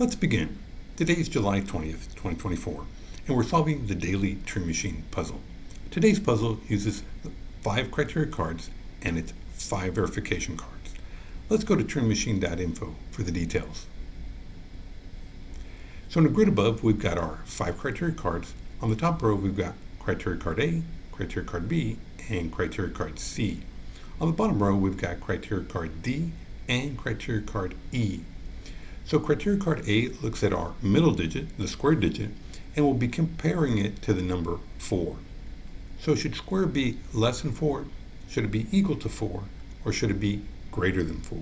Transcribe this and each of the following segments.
Let's begin. Today is July 20th, 2024, and we're solving the Daily Turing Machine Puzzle. Today's puzzle uses 5 criteria cards and its 5 verification cards. Let's go to turingmachine.info for the details. So in the grid above, we've got our 5 criteria cards. On the top row, we've got criteria card A, criteria card B, and criteria card C. On the bottom row, we've got criteria card D and criteria card E. So criteria card A looks at our middle digit, the square digit, and we'll be comparing it to the number 4. So should square be less than 4? Should it be equal to 4? Or should it be greater than 4?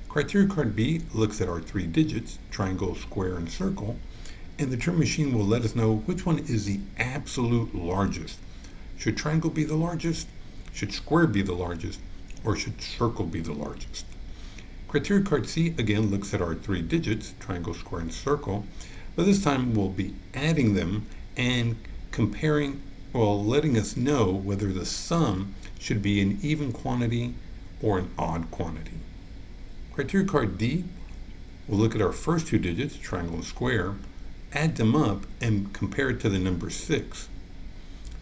Criteria card B looks at our 3 digits, triangle, square, and circle, and the Turing machine will let us know which one is the absolute largest. Should triangle be the largest? Should square be the largest? Or should circle be the largest? Criteria card C again looks at our 3 digits, triangle, square, and circle, but this time we'll be adding them and comparing, well, letting us know whether the sum should be an even quantity or an odd quantity. Criteria card D will look at our first 2 digits, triangle and square, add them up, and compare it to the number 6.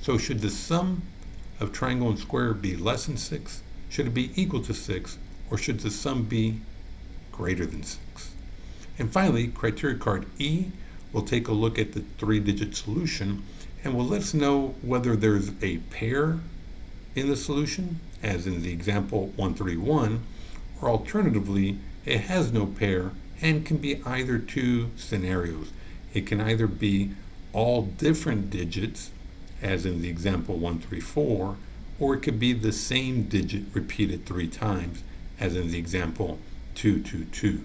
So should the sum of triangle and square be less than 6? Should it be equal to 6? Or should the sum be greater than 6? And finally, criteria card E will take a look at the 3-digit solution and will let us know whether there's a pair in the solution, as in the example 131, or alternatively, it has no pair and can be either 2 scenarios. It can either be all different digits, as in the example 134, or it could be the same digit repeated 3 times, as in the example 222.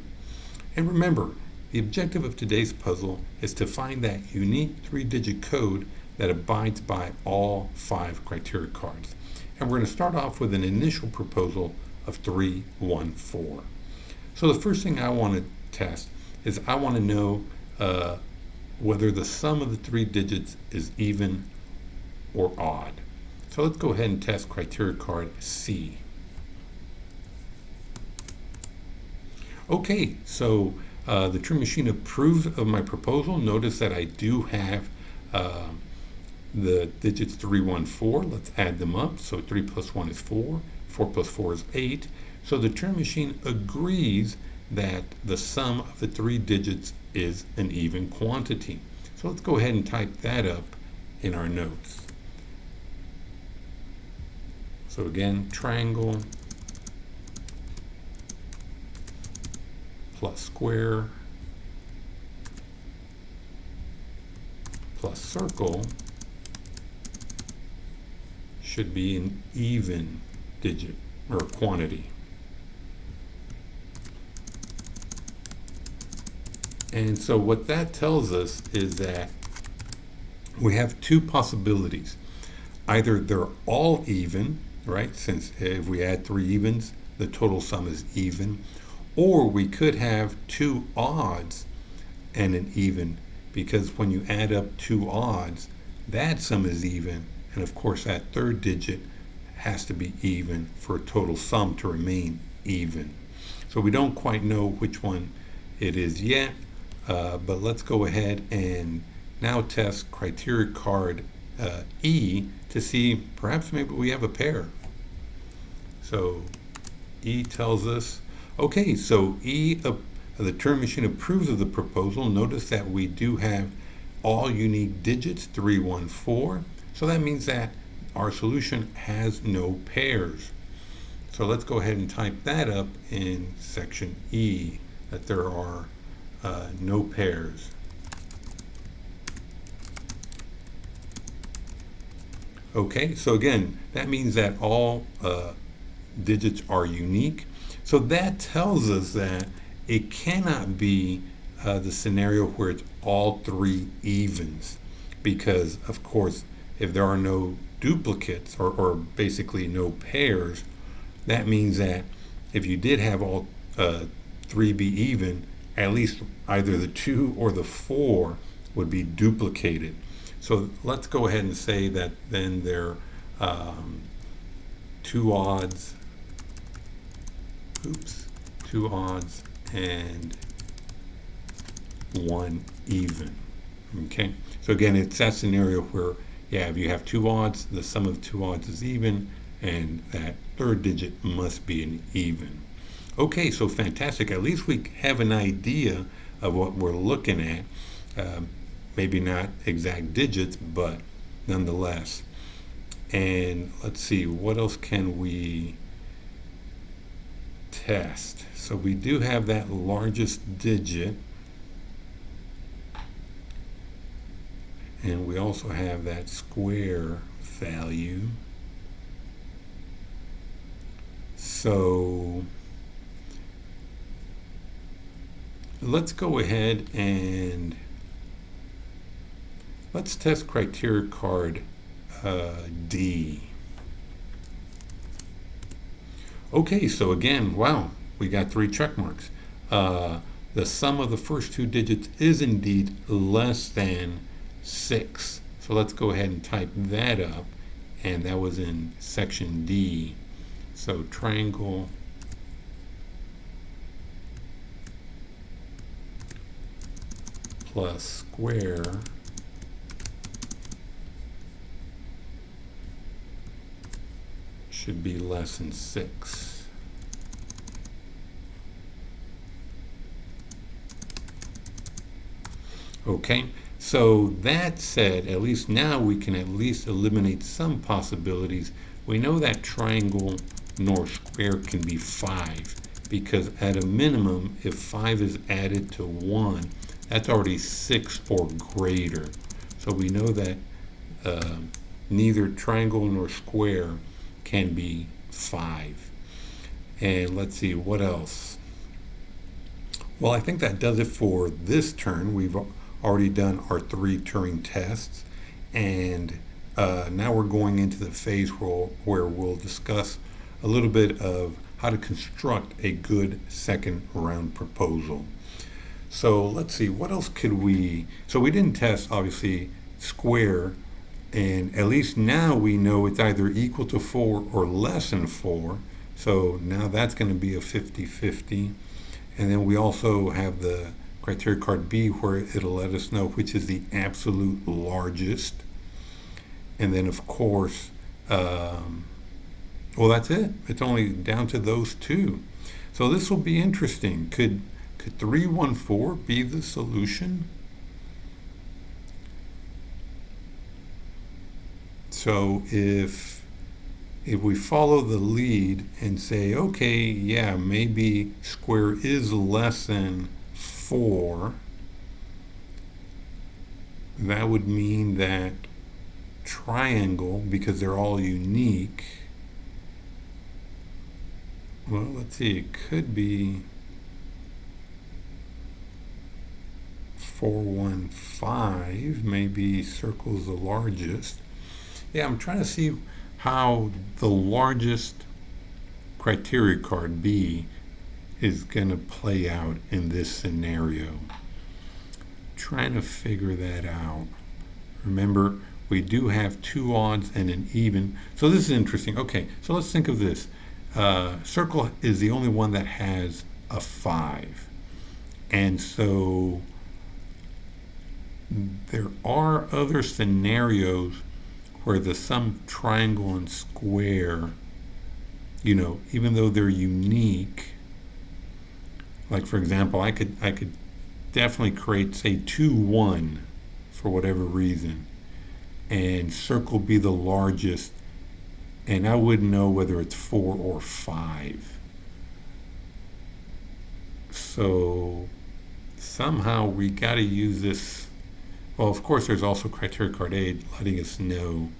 And remember, the objective of today's puzzle is to find that unique 3-digit code that abides by all 5 criteria cards. And we're going to start off with an initial proposal of 314. So the first thing I want to test is I want to know whether the sum of the 3 digits is even or odd. So let's go ahead and test criteria card C. Okay, so the Turing machine approves of my proposal. Notice that I do have the digits 314. Let's add them up. So 3 plus 1 is 4. 4 plus 4 is 8. So the Turing machine agrees that the sum of the 3 digits is an even quantity. So let's go ahead and type that up in our notes. So again, triangle plus square plus circle should be an even digit or quantity. And so what that tells us is that we have 2 possibilities. Either they're all even, right? Since if we add 3 evens, the total sum is even. Or we could have 2 odds and an even, because when you add up 2 odds, that sum is even. And of course, that 3rd digit has to be even for a total sum to remain even. So we don't quite know which one it is yet, but let's go ahead and now test criteria card E to see perhaps maybe we have a pair. So E tells us, okay, so E, the Turing machine approves of the proposal. Notice that we do have all unique digits, 314. So that means that our solution has no pairs. So let's go ahead and type that up in section E, that there are no pairs. Okay, so again, that means that all digits are unique. So that tells us that it cannot be the scenario where it's all 3 evens, because of course if there are no duplicates or basically no pairs, that means that if you did have all 3 be even, at least either the 2 or the 4 would be duplicated. So let's go ahead and say that then there 2 odds, and one even. Okay, so again, it's that scenario where, yeah, if you have two odds, the sum of two odds is even, and that third digit must be an even. Okay, so fantastic. At least we have an idea of what we're looking at. Maybe not exact digits, but nonetheless. And let's see, what else can we test? So we do have that largest digit, and we also have that square value. So let's go ahead and let's test criteria card D. Okay, so again, wow, we got 3 check marks. The sum of the first 2 digits is indeed less than 6. So let's go ahead and type that up, and that was in section D. So triangle plus square should be less than 6. Okay, so that said, at least now we can at least eliminate some possibilities. We know that triangle nor square can be 5, because at a minimum, if 5 is added to 1, that's already 6 or greater. So we know that neither triangle nor square can be 5. And let's see, what else? Well, I think that does it for this turn. We've already done our 3 Turing tests, and now we're going into the phase where we'll discuss a little bit of how to construct a good second round proposal. So let's see, what else could we, so we didn't test obviously square, and at least now we know it's either equal to 4 or less than 4. So now that's going to be a 50-50. And then we also have the criteria card B, where it'll let us know which is the absolute largest. And then of course, well, that's it. It's only down to those 2. So this will be interesting. Could 314 be the solution? So if we follow the lead and say, okay, yeah, maybe square is less than 4, that would mean that triangle, because they're all unique, well, let's see, it could be 415, maybe circle's the largest. Yeah, I'm trying to see how the largest criteria card B is going to play out in this scenario. Trying to figure that out. Remember, we do have 2 odds and an even. So this is interesting. Okay, so let's think of this. Circle is the only one that has a 5. And so there are other scenarios where the sum of triangle and square, you know, even though they're unique, like for example, I could definitely create, say, 2, 1 for whatever reason, and circle be the largest, and I wouldn't know whether it's 4 or 5. So somehow we got to use this. Well, of course, there's also criteria card A letting us know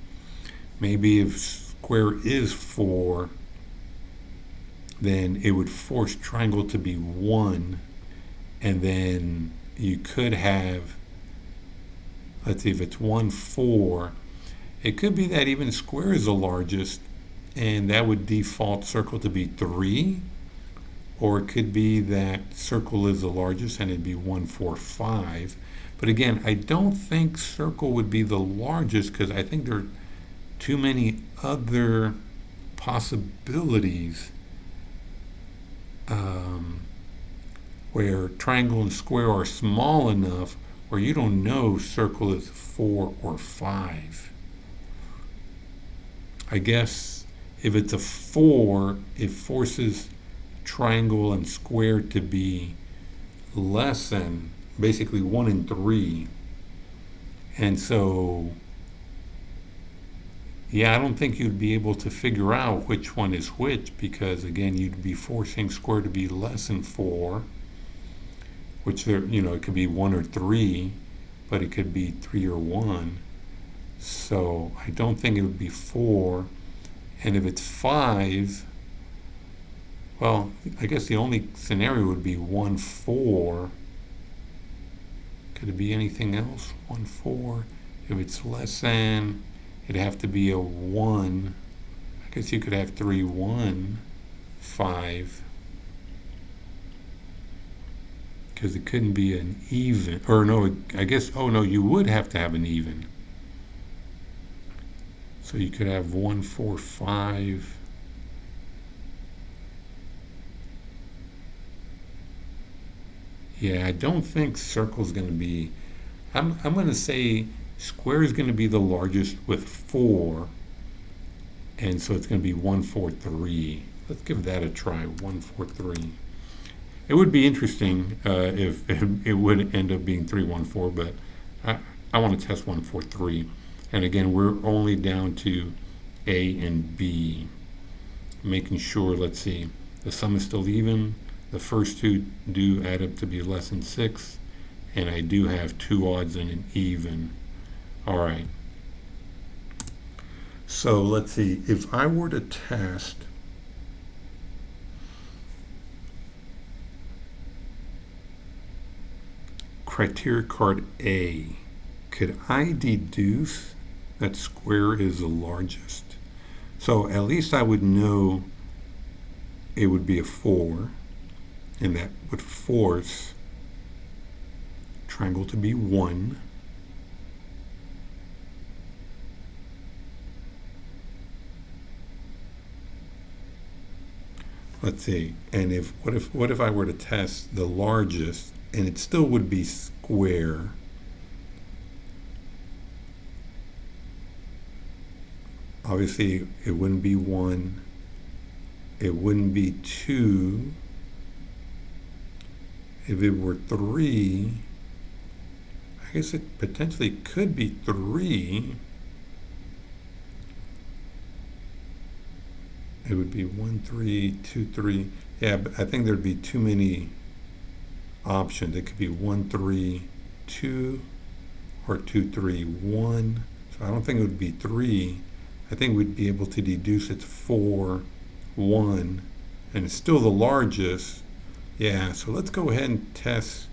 maybe if square is 4, then it would force triangle to be 1, and then you could have, let's see, if it's 1, 4, it could be that even square is the largest, and that would default circle to be 3, or it could be that circle is the largest and it'd be 1, 4, 5. But again, I don't think circle would be the largest, because I think there are too many other possibilities where triangle and square are small enough where you don't know circle is 4 or 5. I guess if it's a 4, it forces triangle and square to be less than basically 1 and 3. And so, yeah, I don't think you'd be able to figure out which one is which, because again, you'd be forcing square to be less than 4, which there, it could be 1 or 3, but it could be 3 or 1. So I don't think it would be 4. And if it's 5, well, I guess the only scenario would be 1, 4. Could it be anything else? 1, 4. If it's less than, it'd have to be a 1. I guess you could have 3, 1, 5. Because it couldn't be an even. Or no, I guess, oh no, you would have to have an even. So you could have 1, 4, 5. Yeah, I don't think circle's going to be. I'm going to say square is going to be the largest with 4, and so it's going to be 1, 4, 3. Let's give that a try. 1, 4, 3. It would be interesting if it would end up being 3, 1, 4, but I want to test 1, 4, 3. And again, we're only down to A and B. Making sure, let's see, the sum is still even. The first two do add up to be less than 6, and I do have 2 odds and an even. All right. So let's see, if I were to test criteria card A, could I deduce that square is the largest? So at least I would know it would be a 4, and that would force triangle to be 1. Let's see, and what if I were to test the largest, and it still would be square? Obviously, it wouldn't be 1. It wouldn't be 2. If it were 3, I guess it potentially could be 3. It would be 1, 3, 2, 3. Yeah, but I think there'd be too many options. It could be 1, 3, 2, or 2, 3, 1. So I don't think it would be 3. I think we'd be able to deduce it's 4, 1, and it's still the largest. Yeah, so let's go ahead and test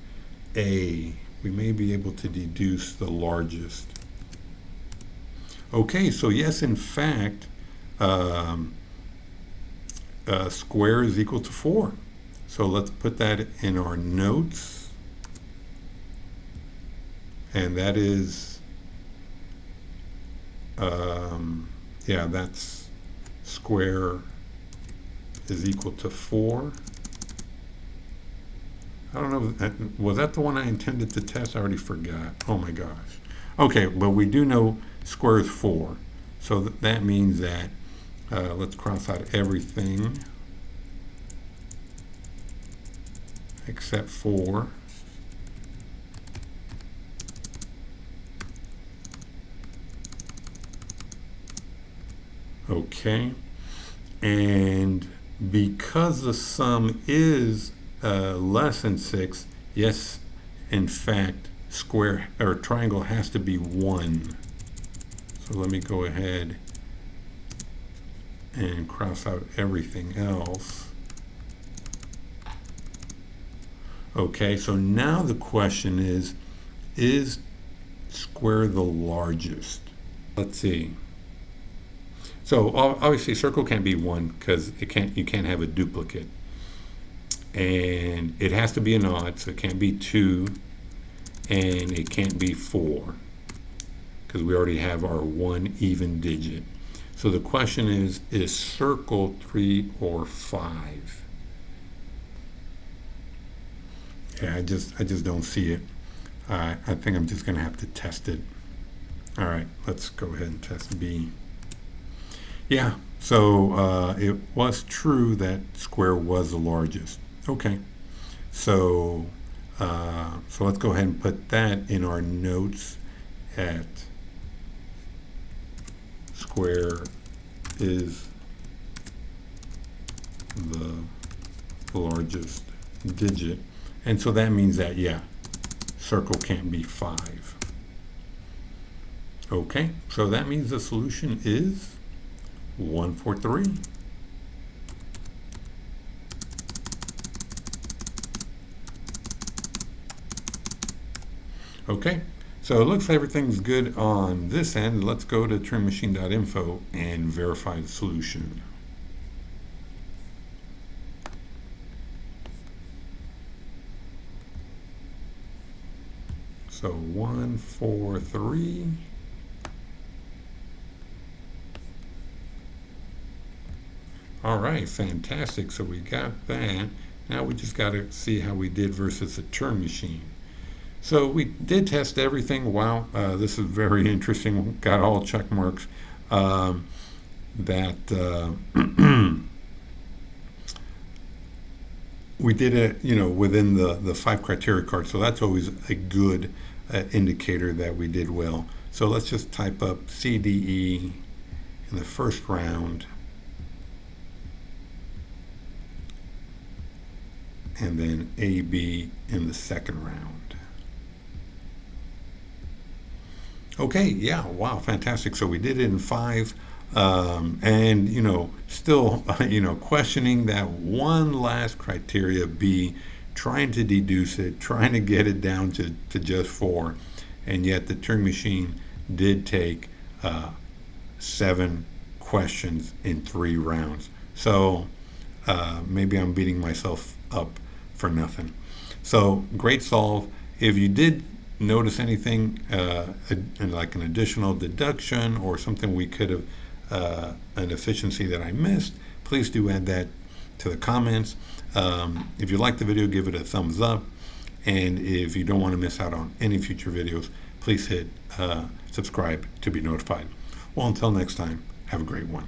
A. We may be able to deduce the largest. Okay, so yes, in fact, square is equal to 4. So let's put that in our notes. And that is, yeah, that's square is equal to 4. I don't know, was that the one I intended to test? I already forgot. Oh my gosh. Okay, but we do know square is 4. So that means that, let's cross out everything except 4. Okay, and because the sum is less than 6, yes, in fact, square or triangle has to be 1. So let me go ahead and cross out everything else. Okay, so now the question is square the largest? Let's see. So obviously circle can't be 1 because you can't have a duplicate. And it has to be an odd, so it can't be 2, and it can't be 4 because we already have our 1 even digit. So the question is circle 3 or 5? Yeah, I just don't see it. I think I'm just going to have to test it. All right, let's go ahead and test B. Yeah, so it was true that square was the largest. Okay, so so let's go ahead and put that in our notes at square is the largest digit. And so that means that, yeah, circle can't be 5. Okay, so that means the solution is 143. Okay, so it looks like everything's good on this end. Let's go to turingmachine.info and verify the solution. So 143. All right, fantastic. So we got that. Now we just got to see how we did versus the Turing machine. So we did test everything. Wow, this is very interesting. Got all check marks. We did it, within the 5 criteria card. So that's always a good indicator that we did well. So let's just type up CDE in the first round, and then AB in the second round. Okay, yeah, wow, fantastic. So we did it in 5, and still, questioning that one last criteria B, trying to deduce it, trying to get it down to just 4, and yet the Turing machine did take 7 questions in 3 rounds. So maybe I'm beating myself up for nothing. So great solve. If you did notice anything like an additional deduction or something we could have, an efficiency that I missed, please do add that to the comments. If you like the video, give it a thumbs up. And if you don't want to miss out on any future videos, please hit subscribe to be notified. Well, until next time, have a great one.